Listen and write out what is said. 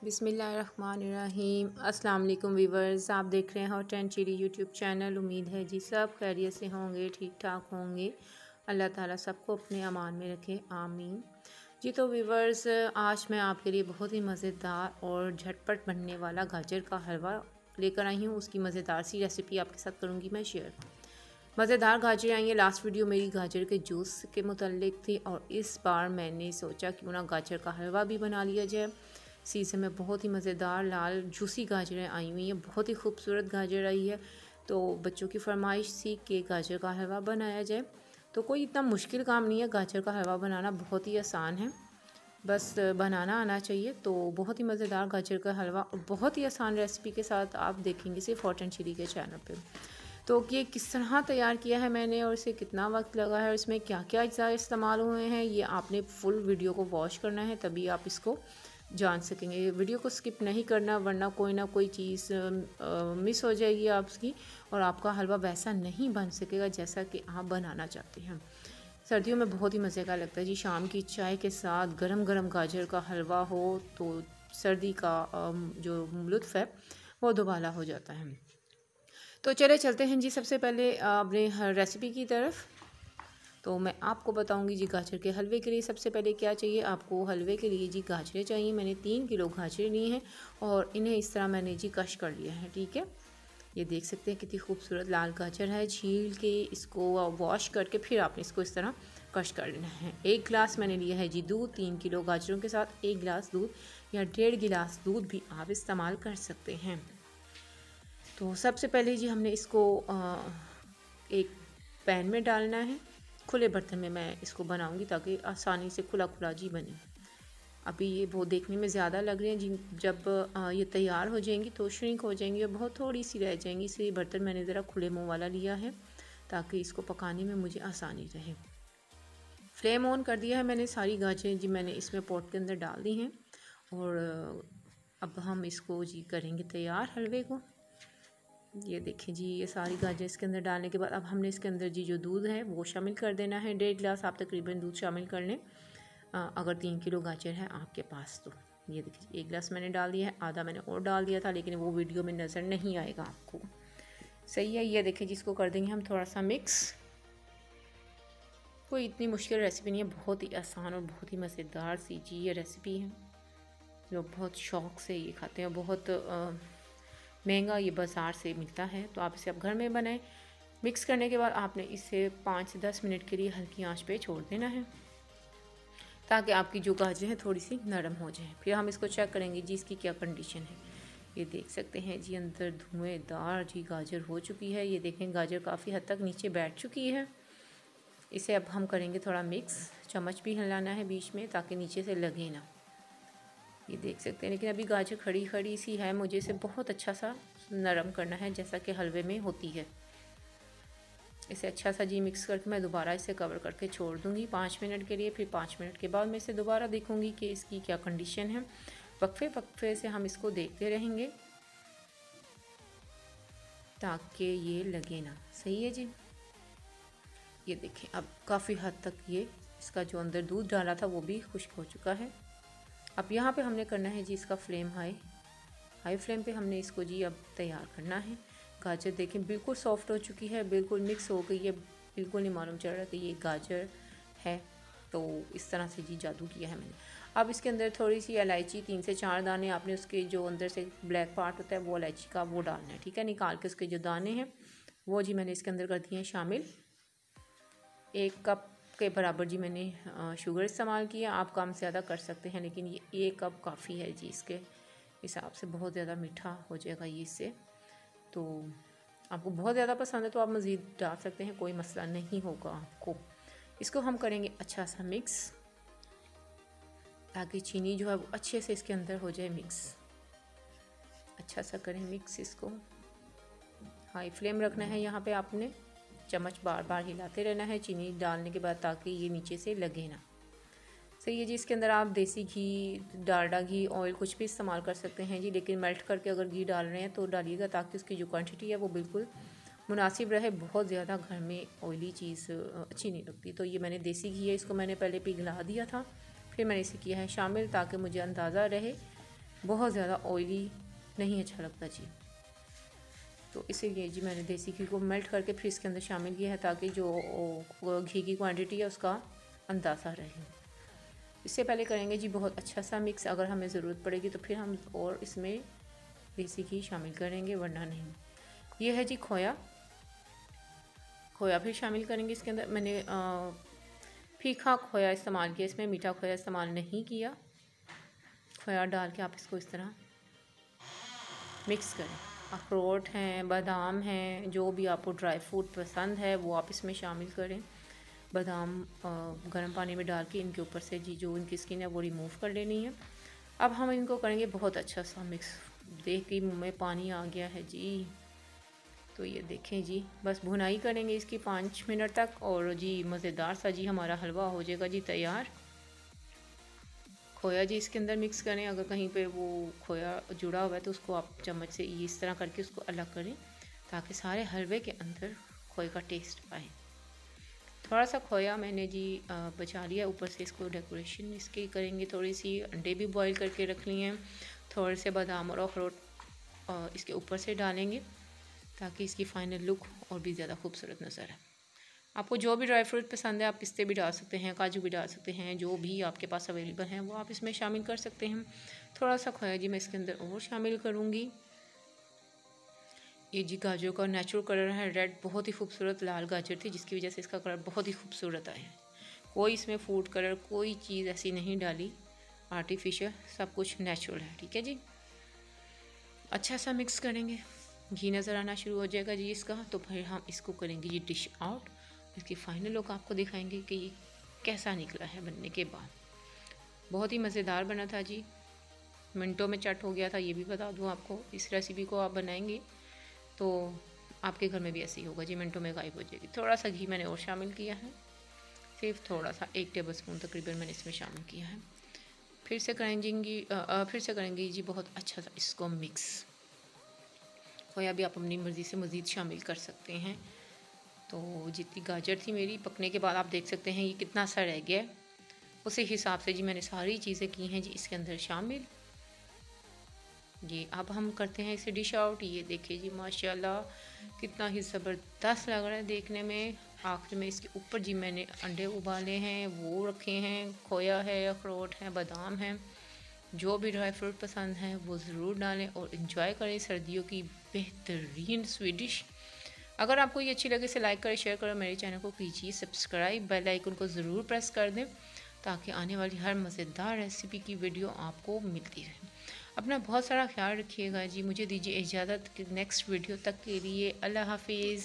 बिस्मिल्लाहिर्रहमानिर्रहीम। अस्सलाम वालेकुम वीवर्स, आप देख रहे हैं hot and chilly YouTube channel. उम्मीद है जी सब खैरियत से होंगे, ठीक ठाक होंगे। अल्लाह ताला सबको अपने अमान में रखे, आमीन जी। तो वीवर्स, आज मैं आपके लिए बहुत ही मज़ेदार और झटपट बनने वाला गाजर का हलवा लेकर आई हूँ। उसकी मज़ेदार सी रेसिपी आपके साथ करूँगी मैं शेयर। मज़ेदार गाजर आई है। लास्ट वीडियो मेरी गाजर के जूस के मुतालिक थी और इस बार मैंने सोचा क्यों ना गाजर का हलवा भी बना लिया जाए। सीज़न में बहुत ही मज़ेदार लाल जूसी गाजरें आई हुई हैं, बहुत ही खूबसूरत गाजर आई है। तो बच्चों की फरमाइश थी कि गाजर का हलवा बनाया जाए। तो कोई इतना मुश्किल काम नहीं है, गाजर का हलवा बनाना बहुत ही आसान है, बस बनाना आना चाहिए। तो बहुत ही मज़ेदार गाजर का हलवा और बहुत ही आसान रेसिपी के साथ आप देखेंगे सिर्फ हॉट एंड चिली के चैनल पे। तो ये किस तरह तैयार किया है मैंने और इसे कितना वक्त लगा है और इसमें क्या क्या अज्जा इस्तेमाल हुए हैं, ये आपने फुल वीडियो को वॉच करना है, तभी आप इसको जान सकेंगे। वीडियो को स्किप नहीं करना, वरना कोई ना कोई चीज़ मिस हो जाएगी आपकी और आपका हलवा वैसा नहीं बन सकेगा जैसा कि आप बनाना चाहते हैं। सर्दियों में बहुत ही मज़े का लगता है जी, शाम की चाय के साथ गरम गरम गाजर का हलवा हो तो सर्दी का जो लुत्फ़ है वो दोबारा हो जाता है। तो चले चलते हैं जी सबसे पहले अपने रेसिपी की तरफ। तो मैं आपको बताऊंगी जी गाजर के हलवे के लिए सबसे पहले क्या चाहिए। आपको हलवे के लिए जी गाजरें चाहिए। मैंने 3 किलो गाजरें ली हैं और इन्हें इस तरह मैंने जी कश कर लिया है, ठीक है। ये देख सकते हैं कितनी खूबसूरत लाल गाजर है। छील के इसको वॉश करके फिर आपने इसको इस तरह कश कर लेना है। 1 गिलास मैंने लिया है जी दूध। 3 किलो गाजरों के साथ 1 गिलास दूध या 1.5 गिलास दूध भी आप इस्तेमाल कर सकते हैं। तो सबसे पहले जी हमने इसको एक पैन में डालना है। खुले बर्तन में मैं इसको बनाऊंगी ताकि आसानी से खुला खुला जी बने। अभी ये वो देखने में ज़्यादा लग रहे हैं जी, जब ये तैयार हो जाएंगी तो श्रिंक हो जाएंगी और बहुत थोड़ी सी रह जाएंगी। इसलिए बर्तन मैंने ज़रा खुले मुँह वाला लिया है ताकि इसको पकाने में मुझे आसानी रहे। फ्लेम ऑन कर दिया है मैंने। सारी गाजरें जी मैंने इसमें पॉट के अंदर डाल दी हैं और अब हम इसको जी करेंगे तैयार हलवे को। ये देखिए जी, ये सारी गाजर इसके अंदर डालने के बाद अब हमने इसके अंदर जी जो दूध है वो शामिल कर देना है। 1.5 गिलास आप तकरीबन दूध शामिल कर लें अगर 3 किलो गाजर है आपके पास तो। ये देखिए 1 गिलास मैंने डाल दिया है, आधा मैंने और डाल दिया था लेकिन वो वीडियो में नज़र नहीं आएगा आपको। सही है। ये देखिए जिसको कर देंगे हम थोड़ा सा मिक्स। कोई इतनी मुश्किल रेसिपी नहीं है, बहुत ही आसान और बहुत ही मज़ेदार सी जी ये रेसिपी है। लोग बहुत शौक़ से ये खाते हैं। बहुत महंगा ये बाज़ार से मिलता है, तो आप इसे अब घर में बनाएं। मिक्स करने के बाद आपने इसे 5 से 10 मिनट के लिए हल्की आंच पे छोड़ देना है ताकि आपकी जो गाजरें हैं थोड़ी सी नरम हो जाए। फिर हम इसको चेक करेंगे जी इसकी क्या कंडीशन है। ये देख सकते हैं जी अंदर धुएँदार जी गाजर हो चुकी है। ये देखें गाजर काफ़ी हद तक नीचे बैठ चुकी है। इसे अब हम करेंगे थोड़ा मिक्स। चम्मच भी हिलाना है बीच में ताकि नीचे से लगे ना। ये देख सकते हैं, लेकिन अभी गाजर खड़ी खड़ी सी है, मुझे इसे बहुत अच्छा सा नरम करना है जैसा कि हलवे में होती है। इसे अच्छा सा जी मिक्स करके मैं दोबारा इसे कवर करके छोड़ दूँगी 5 मिनट के लिए। फिर 5 मिनट के बाद मैं इसे दोबारा देखूँगी कि इसकी क्या कंडीशन है। वक्फे वक्फे से हम इसको देखते रहेंगे ताकि ये लगे ना। सही है जी। ये देखें अब काफ़ी हद तक ये इसका जो अंदर दूध डाला था वो भी खुश्क हो चुका है। अब यहाँ पे हमने करना है जी इसका फ्लेम हाई फ्लेम पे हमने इसको जी अब तैयार करना है। गाजर देखें बिल्कुल सॉफ्ट हो चुकी है, बिल्कुल मिक्स हो गई है, बिल्कुल नहीं मालूम चल रहा कि ये गाजर है। तो इस तरह से जी जादू किया है मैंने। अब इसके अंदर थोड़ी सी इलायची 3 से 4 दाने आपने उसके जो अंदर से ब्लैक पार्ट होता है वो इलायची का वो डालना है, ठीक है। निकाल के उसके जो दाने हैं वो जी मैंने इसके अंदर कर दिए हैं शामिल। 1 कप के बराबर जी मैंने शुगर इस्तेमाल किया। आप कम ज़्यादा कर सकते हैं लेकिन ये 1 कप काफ़ी है जी, इसके हिसाब से बहुत ज़्यादा मीठा हो जाएगा ये इससे। तो आपको बहुत ज़्यादा पसंद है तो आप मज़ीद डाल सकते हैं, कोई मसला नहीं होगा आपको। इसको हम करेंगे अच्छा सा मिक्स ताकि चीनी जो है वो अच्छे से इसके अंदर हो जाए मिक्स। अच्छा सा करें मिक्स इसको। हाई फ्लेम रखना है यहाँ पे आपने। चम्मच बार बार हिलाते रहना है चीनी डालने के बाद ताकि ये नीचे से लगे ना। सही है जी। इसके अंदर आप देसी घी, डालडा घी, ऑयल कुछ भी इस्तेमाल कर सकते हैं जी, लेकिन मेल्ट करके अगर घी डाल रहे हैं तो डालिएगा ताकि उसकी जो क्वांटिटी है वो बिल्कुल मुनासिब रहे। बहुत ज़्यादा घर में ऑयली चीज़ अच्छी नहीं लगती। तो ये मैंने देसी घी है, इसको मैंने पहले पिघला दिया था, फिर मैंने इसे किया है शामिल ताकि मुझे अंदाज़ा रहे बहुत ज़्यादा ऑयली नहीं अच्छा लगता जी। तो इसीलिए जी मैंने देसी घी को मेल्ट करके फिर इसके अंदर शामिल किया है, ताकि जो घी की क्वांटिटी है उसका अंदाज़ा रहे। इससे पहले करेंगे जी बहुत अच्छा सा मिक्स। अगर हमें ज़रूरत पड़ेगी तो फिर हम और इसमें देसी घी शामिल करेंगे, वरना नहीं। ये है जी खोया। खोया फिर शामिल करेंगे इसके अंदर। मैंने फीका खोया इस्तेमाल किया, इसमें मीठा खोया इस्तेमाल नहीं किया। खोया डाल के आप इसको इस तरह मिक्स करें। अखरोट हैं, बादाम हैं, जो भी आपको ड्राई फ्रूट पसंद है वो आप इसमें शामिल करें। बादाम गर्म पानी में डाल के इनके ऊपर से जी जो इनकी स्किन है वो रिमूव कर लेनी है। अब हम इनको करेंगे बहुत अच्छा सा मिक्स। देख के मुँह में पानी आ गया है जी। तो ये देखें जी, बस भुनाई करेंगे इसकी 5 मिनट तक, और जी मज़ेदार सा जी हमारा हलवा हो जाएगा जी तैयार। खोया जी इसके अंदर मिक्स करें। अगर कहीं पे वो खोया जुड़ा हुआ है तो उसको आप चम्मच से इस तरह करके उसको अलग करें, ताकि सारे हलवे के अंदर खोए का टेस्ट आए। थोड़ा सा खोया मैंने जी बचा लिया। ऊपर से इसको डेकोरेशन इसकी करेंगे। थोड़ी सी अंडे भी बॉईल करके रख लिए हैं। थोड़े से बादाम और अखरोट इसके ऊपर से डालेंगे, ताकि इसकी फ़ाइनल लुक और भी ज़्यादा खूबसूरत नज़र आए। आपको जो भी ड्राई फ्रूट पसंद है आप पिस्ते भी डाल सकते हैं, काजू भी डाल सकते हैं, जो भी आपके पास अवेलेबल हैं वो आप इसमें शामिल कर सकते हैं। थोड़ा सा खोया जी मैं इसके अंदर और शामिल करूँगी। ये जी गाजर का नेचुरल कलर है रेड, बहुत ही खूबसूरत लाल गाजर थी, जिसकी वजह से इसका कलर बहुत ही खूबसूरत आया है। कोई इसमें फूड कलर कोई चीज़ ऐसी नहीं डाली आर्टिफिशियल, सब कुछ नेचुरल है। ठीक है जी, अच्छा सा मिक्स करेंगे। घी नज़र आना शुरू हो जाएगा जी इसका, तो फिर हम इसको करेंगे जी डिश आउट। इसकी फ़ाइनल लुक आपको दिखाएंगे कि ये कैसा निकला है बनने के बाद। बहुत ही मज़ेदार बना था जी, मिनटों में चट हो गया था, ये भी बता दूँ आपको। इस रेसिपी को आप बनाएंगे तो आपके घर में भी ऐसे ही होगा जी, मिनटों में गायब हो जाएगी। थोड़ा सा घी मैंने और शामिल किया है, सिर्फ थोड़ा सा 1 टेबल स्पून तकरीबन मैंने इसमें शामिल किया है। फिर से करेंगे जी बहुत अच्छा सा इसको मिक्स। खोया भी आप अपनी मर्ज़ी से मज़ीद शामिल कर सकते हैं। तो जितनी गाजर थी मेरी पकने के बाद आप देख सकते हैं ये कितना सा रह गया है, उसी हिसाब से जी मैंने सारी चीज़ें की हैं जी इसके अंदर शामिल। जी अब हम करते हैं इसे डिश आउट। ये देखिए जी माशाल्लाह कितना ही ज़बरदस्त लग रहा है देखने में। आखिर में इसके ऊपर जी मैंने अंडे उबाले हैं वो रखे हैं, खोया है, अखरोट है, बादाम है, जो भी ड्राई फ्रूट पसंद है वो ज़रूर डालें और इन्जॉय करें सर्दियों की बेहतरीन स्वीट डिश। अगर आपको ये अच्छी लगे इसे लाइक करें, शेयर करें, मेरे चैनल को कीजिए सब्सक्राइब, बेल आइकन को ज़रूर प्रेस कर दें, ताकि आने वाली हर मज़ेदार रेसिपी की वीडियो आपको मिलती रहे। अपना बहुत सारा ख्याल रखिएगा जी। मुझे दीजिए इजाज़त, नेक्स्ट वीडियो तक के लिए अल्लाह हाफिज़।